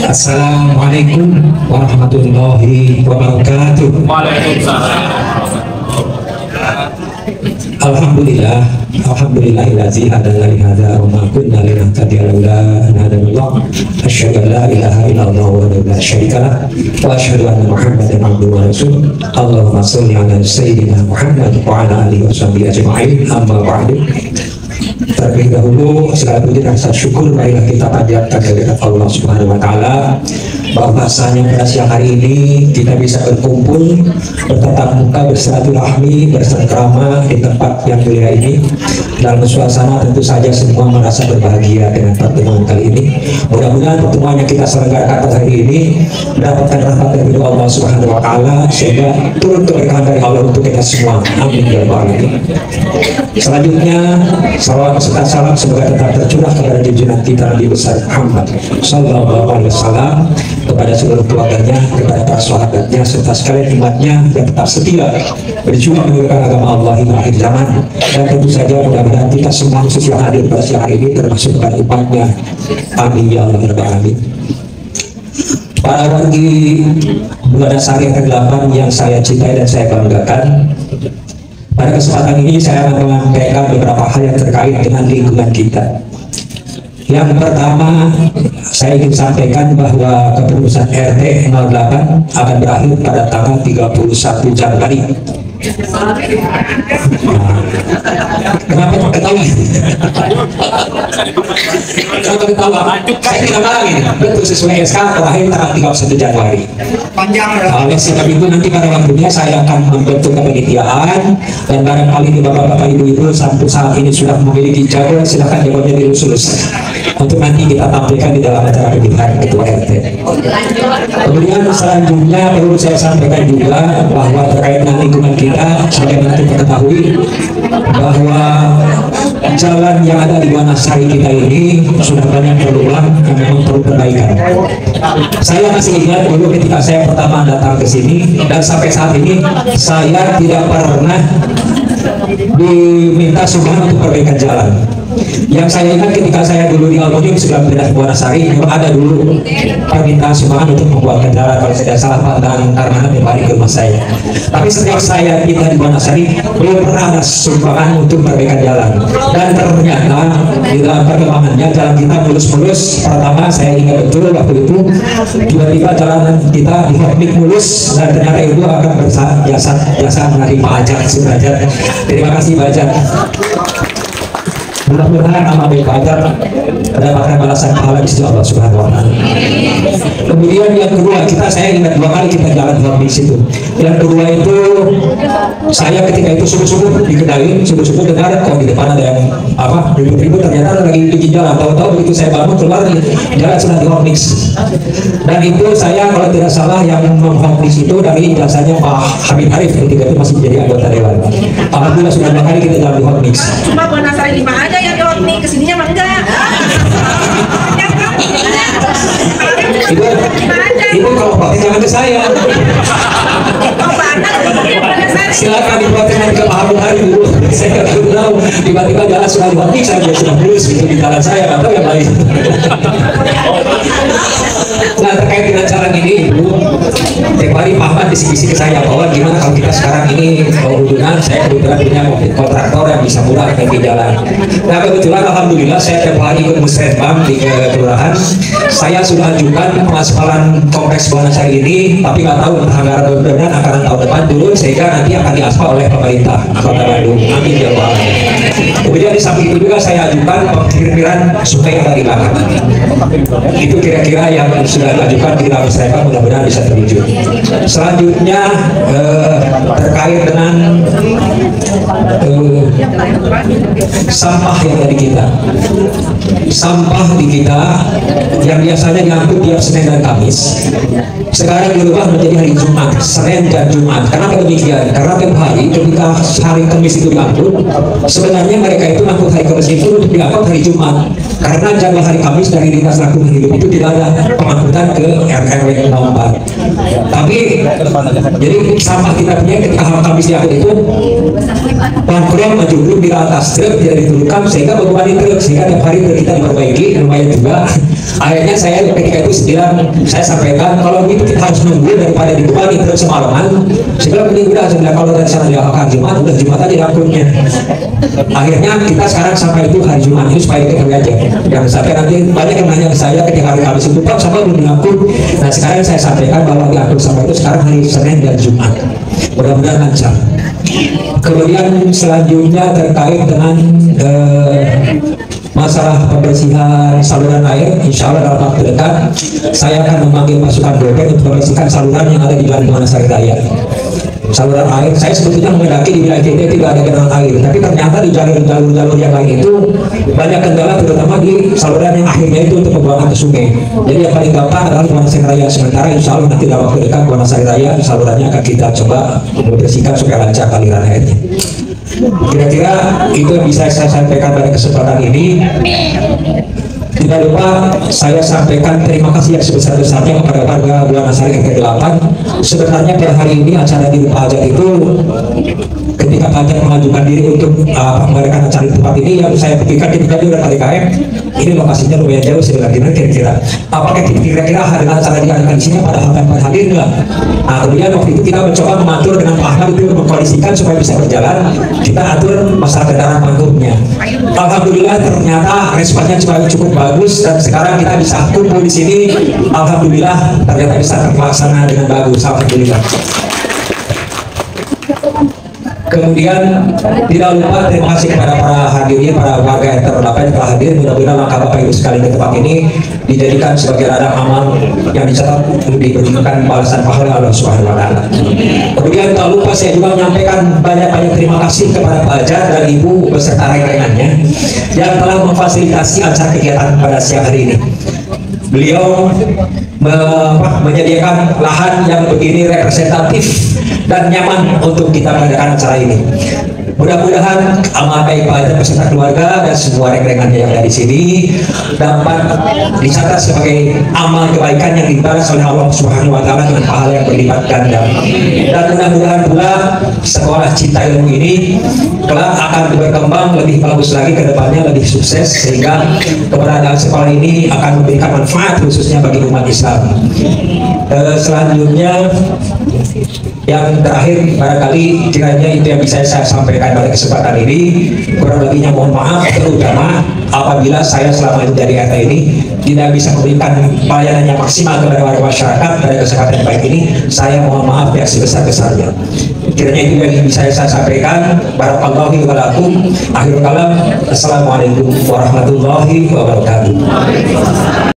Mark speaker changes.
Speaker 1: Assalamualaikum warahmatullahi wabarakatuh. Alhamdulillah, alhamdulillahillazi hadana li hadza wa ma kunna linahtadiya laula an hadanallah. Asyhadu an la ilaha illallah wa la syarika lah wa asyhadu anna Muhammadan abduhu wa rasuluh. Allahumma shalli ala sayyidina Muhammad wa ala alihi washabihi ajma'in. Amma ba'du. Terlebih dahulu segala puji dan rasa syukur marilah kita panjatkan kehadirat Allah Subhanahu wa taala bahwasanya pada siang hari ini kita bisa berkumpul, bertatap muka, bersilaturahmi, bercengkrama di tempat yang mulia ini. Dalam suasana tentu saja semua merasa berbahagia dengan pertemuan kali ini. Mudah-mudahan pertemuan yang kita selenggarakan pada hari ini mendapatkan rahmat dari Allah Subhanahu wa taala sehingga turun keberkahan dari Allah untuk kita semua. Amin ya rabbal alamin. Selanjutnya salawat serta salam semoga tetap tercurah kepada junjungan kita Nabi besar Muhammad sallallahu alaihi wasallam, kepada seluruh keluarganya, kepada para sahabatnya serta sekalian umatnya yang tetap setia berjuang menegakkan agama Allah hingga akhir zaman. Dan tentu saja mudah-mudahan kita semua khusus yang hadir pada siang hari ini termasuk kepada umatnya. Amin ya Allah rabbal alamin. Para wargi Bulan Sari ke-8 yang saya cintai dan saya banggakan, pada kesempatan ini saya akan menyampaikan beberapa hal yang terkait dengan lingkungan kita. Yang pertama, saya ingin sampaikan bahwa keputusan RT 08 akan berakhir pada tanggal 31 Januari. Kenapa ketawa? Kenapa ketawa? Saya tidak marah ini. Betul sesuai SK terakhir tanggal 31 Januari. Oleh sebab itu nanti pada waktunya saya akan membentuk kepanitiaan, dan barangkali di bapak-bapak ibu-ibu sampai saat ini sudah memiliki jadwal, silakan jadwalnya dilus-lus untuk nanti kita tampilkan di dalam acara pemilihan ketua RT. Kemudian selanjutnya perlu saya sampaikan juga bahwa terkait dengan lingkungan kita, sebagaimana kita ketahui bahwa jalan yang ada di Wanasari kita ini sudah banyak berulang yang memang perlu perbaikan. Saya masih ingat dulu ketika saya pertama datang ke sini, dan sampai saat ini saya tidak pernah diminta sumbangan untuk perbaikan jalan. Yang saya ingat ketika saya dulu di Aluminium sebelum pindah ke Wanasari, memang ada dulu permintaan sumbangan untuk membuatkan jalan, kalau saya tidak salah Pak Dan Armana kembali ke rumah saya. Tapi setiap saya pindah di Wanasari belum pernah ada sumbangan untuk perbaikan jalan. Dan ternyata di dalam perkembangannya jalan kita mulus-mulus. Pertama saya ingat betul waktu itu tiba-tiba jalanan kita dihormik mulus, dan ternyata itu akan jasa menerima pajak sudrajat. Terima kasih pajak. Mudah-mudahan amal baik pajak mendapatkan balasan pahala di sisi Allah Subhanahu wa taala. Kemudian yang kedua, saya ingat 2 kali kita jalan di situ. Yang kedua itu saya ketika itu subuh-subuh dikedain, subuh-subuh dengar kok di depan ada yang ribut-ribut, ternyata lagi bikin jalan. Tahu-tahu begitu saya bangun keluar jalan sudah di hormix. Dan itu saya kalau tidak salah yang menghormix itu dari jasanya Pak Habib Arif ketika itu masih menjadi anggota dewan. Alhamdulillah sudah 2 kali kita jalan di hormix.
Speaker 2: Cuma Wanasari 5 aja yang di hormix, kesininya mah enggak.
Speaker 1: Ibu kalau protes jangan ke saya. Silakan diprotes nanti ke Pak Habib Arif dulu. Saya nggak tahu tiba-tiba jalan sudah di hormix, saya sudah mulus gitu di jalan saya atau yang lain. Nah, terkait dengan jalan ini Ibu, tiap hari Pak Ahmad bisik-bisik ke saya bahwa gimana kalau kita sekarang ini mau hubungan, saya kebetulan punya kontraktor yang bisa murah di jalan. Nah kebetulan alhamdulillah saya tiap hari ikut musrenbang di kelurahan. Saya sudah ajukan pengaspalan kompleks Wanasari ini, tapi nggak tahu anggaran mudah-mudahan akan tahun depan turun sehingga nanti akan diaspal oleh pemerintah Kota Bandung. Amin ya Allah. Kemudian di samping itu juga saya ajukan pengiriman sungai yang dari belakang. Itu kira-kira yang sudah diajukan kita musrenbang, mudah-mudahan bisa terwujud. Selanjutnya terkait dengan sampah yang ada di kita. Sampah di kita yang biasanya diangkut tiap Senin dan Kamis sekarang dirubah menjadi hari Jumat, Senin dan Jumat. Kenapa demikian? Karena tiap hari ketika hari Kamis itu diangkut, sebenarnya mereka itu angkut hari Kamis itu untuk diangkut hari Jumat. Karena jadwal hari Kamis dari Dinas Lingkungan Hidup itu tidak ada pengangkutan ke RW 04. Tapi jadi sampah kita punya ketika hari Kamis diangkut itu pangkuran maju belum di atas truk tidak diturunkan sehingga beban truk, sehingga tiap hari truk kita diperbaiki lumayan juga. Akhirnya saya ketika itu saya sampaikan kalau gitu kita harus nunggu daripada dibebani truk semalaman. Segala mending udah kalau dari sana dilakukan Jumat, udah Jumat aja diangkutnya. Akhirnya kita sekarang sampai itu hari Jumat ini supaya diketahui aja. Jangan sampai nanti banyak yang nanya ke saya ketika hari Kamis itu Pak sampai belum diangkut. Nah sekarang saya sampaikan bahwa diangkut sampai itu sekarang hari Senin dan Jumat. Mudah-mudahan lancar. Kemudian selanjutnya terkait dengan masalah pembersihan saluran air, insya Allah dalam waktu dekat saya akan memanggil pasukan BPN untuk membersihkan saluran yang ada di Jalan Wanasari Raya. Saluran air, saya sebetulnya mendaki di wilayah kita tidak ada genangan air, tapi ternyata di jalur-jalur yang lain itu banyak kendala, terutama di saluran yang akhirnya itu untuk pembuangan ke sungai. Jadi yang paling gampang adalah Wanasari Raya. Sementara insya Allah nanti dalam waktu dekat Wanasari Raya salurannya akan kita coba membersihkan supaya lancar aliran airnya. Kira-kira itu yang bisa saya sampaikan pada kesempatan ini. Tidak lupa saya sampaikan terima kasih yang sebesar-besarnya kepada warga Wanasari RT 8. Sebenarnya pada hari ini acara di Pak Hajat itu ketika Pak Hajat mengajukan diri untuk mengadakan acara di tempat ini, yang saya pikirkan ketika dia dari KM ini lokasinya lumayan jauh sebenarnya, kira-kira apakah kira-kira dengan acara diadakan di sini pada hadir enggak? Nah, kemudian waktu itu kita mencoba mengatur dengan Pak Ahmad itu mengkoalisikan supaya bisa berjalan, kita atur masalah kendaraan pangkutnya. Alhamdulillah ternyata responnya cukup bagus dan sekarang kita bisa kumpul di sini. Alhamdulillah ternyata bisa terlaksana dengan bagus. Alhamdulillah. Kemudian tidak lupa terima kasih kepada para hadirin, para warga RT 8 yang telah hadir. Mudah-mudahan langkah Bapak Ibu sekalian ke tempat ini dijadikan sebagai ladang amal yang dicatat untuk diberikan balasan pahala Allah Subhanahu wa taala. Kemudian tak lupa saya juga menyampaikan banyak-banyak terima kasih kepada Pak Hajar dan Ibu beserta rekan-rekannya yang telah memfasilitasi acara kegiatan pada siang hari ini. Beliau menyediakan lahan yang begini representatif dan nyaman untuk kita mengadakan acara ini. Mudah-mudahan amal baik Pak Hajar beserta keluarga dan semua rekan-rekannya yang ada di sini dapat dicatat sebagai amal kebaikan yang dibalas oleh Allah Subhanahu wa taala dengan pahala yang berlipat ganda. Dan mudah-mudahan pula sekolah cinta ilmu ini kelak akan berkembang lebih bagus lagi ke depannya, lebih sukses, sehingga keberadaan sekolah ini akan memberikan manfaat khususnya bagi umat Islam. Selanjutnya yang terakhir barangkali kiranya itu yang bisa saya sampaikan pada kesempatan ini. Kurang lebihnya mohon maaf, terutama apabila saya selama itu dari RT ini tidak bisa memberikan pelayanan yang maksimal kepada warga masyarakat pada kesempatan baik ini. Saya mohon maaf yang sebesar-besarnya. Kiranya itu yang bisa saya sampaikan. Barakallahu wa lakum. Akhirul kalam. Assalamualaikum warahmatullahi wabarakatuh.